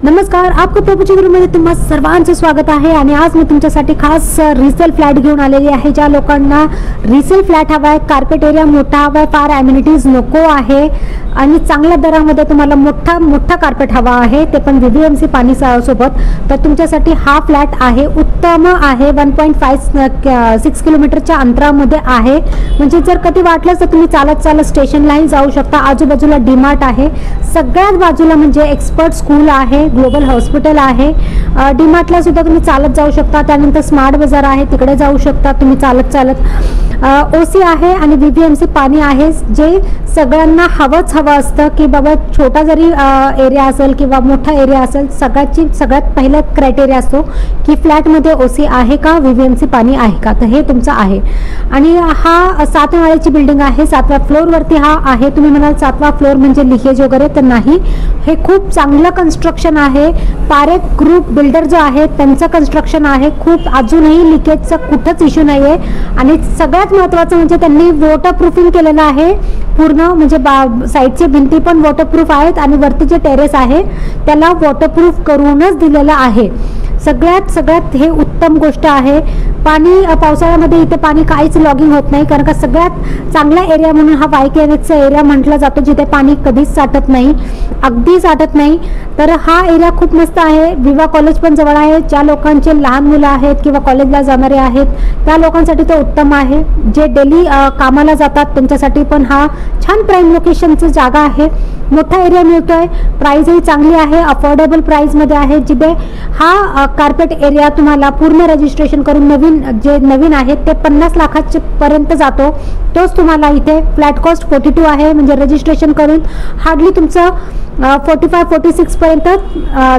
नमस्कार, आपको प्रभूच्या घरामध्ये तुम्हा सर्वांचं स्वागत आहे. आणि आज मी तुमच्यासाठी खास रिसेल फ्लॅट घेऊन आलेली आहे. ज्या लोकांना रिसेल फ्लॅट हवा आहे, कार्पेट एरिया मोठा हवा आहे, फार ॲम्युनिटीज नको आहे आणि चांगल्या दरामध्ये तुम्हाला मोठा कार्पेट हवा आहे, ते पण VVMC पाणी सोबत, तर तुमच्यासाठी हा फ्लॅट आहे. उत्तम आहे. 1.56 किलोमीटरच्या अंतरामध्ये आहे. म्हणजे जर कधी वाटलं तर तुम्ही चालत स्टेशनलाही जाऊ शकता. आजूबाजूला डीमार्ट आहे, सगळ्यात बाजूला म्हणजे एक्सपर्ट स्कूल आहे, ग्लोबल हॉस्पिटल आहे. डीमार्टला सुद्धा तुम्ही चालत जाऊ शकता. त्यानंतर स्मार्ट बाजार आहे, तिकडे जाऊ शकता तुम्ही चालत. OC आहे आणि VVMC पाणी आहे, जे सगळ्यांना हवं असतं की बाबा छोटा जरी एरिया असेल किंवा मोठा एरिया असेल, सगळ्यात पहिला क्रायटेरिया असतो की फ्लॅटमध्ये OC आहे का, VVMC पाणी आहे का. तर हे तुमचं आहे. आणि हा 7 माळ्याची बिल्डिंग आहे. 7व्या फ्लोअरवरती हा आहे. तुम्ही म्हणाल 7वा फ्लोअर म्हणजे लिकेज वगैरे, तर नाही, हे खूप चांगलं कन्स्ट्रक्शन आहे. पारेख ग्रुप बिल्डर जो आहे त्यांचं कन्स्ट्रक्शन आहे. खूप अजूनही लिकेजचा कुठंच इश्यू नाही आहे. आणि सगळ्यात महत्त्वाचं म्हणजे त्यांनी वॉटरप्रूफिंग केलेलं आहे पूर्ण, म्हणजे साईडची भिंती पण वॉटरप्रूफ आहेत आणि वरती जे टेरेस आहे त्याला वॉटरप्रूफ करूनच दिलेलं आहे. सगळ्यात हे उत्तम गोष्ट आहे. पाणी पावसाळ्यामध्ये इथे पाणी काहीच लॉगिंग होत नाही, कारण का सगळ्यात चांगला एरिया म्हणून हा YKNHचा एरिया म्हटला जातो, जिथे पाणी कधीच साठत नाही, अगदी साठत नाही. तर हा एरिया खूप मस्त आहे. विवा कॉलेज पण जवळ आहे. ज्या लोकांचे लहान मुलं आहेत किंवा कॉलेजला जाणारे आहेत त्या लोकांसाठी तो उत्तम आहे. जे डेली कामाला जातात त्यांच्यासाठी पण हा छान प्राईम लोकेशनचं जागा आहे. मोठा एरिया मिळतोय, प्राईसही चांगली आहे, अफोर्डेबल प्राईसमध्ये आहे. जिथे हा कार्पेट एरिया तुम्हाला पूर्ण रजिस्ट्रेशन करून नवीन आहेत ते 50 लाखाच्या पर्यंत जातो. तोच तुम्हाला इथे फ्लॅट कॉस्ट 42 आहे. म्हणजे रजिस्ट्रेशन करून हार्डली तुमचं 45-46 पर्यंत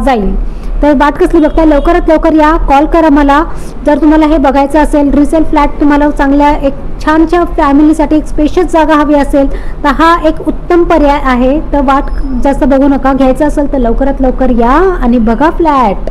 जाईल. तर वाट कसली बघताय, लवकरात लवकर या, कॉल करा मला. जर तुम्हाला हे बघायचं असेल रिसेल फ्लॅट, तुम्हाला चांगल्या एक छानच्या फॅमिलीसाठी एक स्पेशियस जागा हवी असेल तर हा एक उत्तम पर्याय आहे. तर वाट जास्त बघू नका. घ्यायचं असेल तर लवकरात लवकर या आणि बघा फ्लॅट.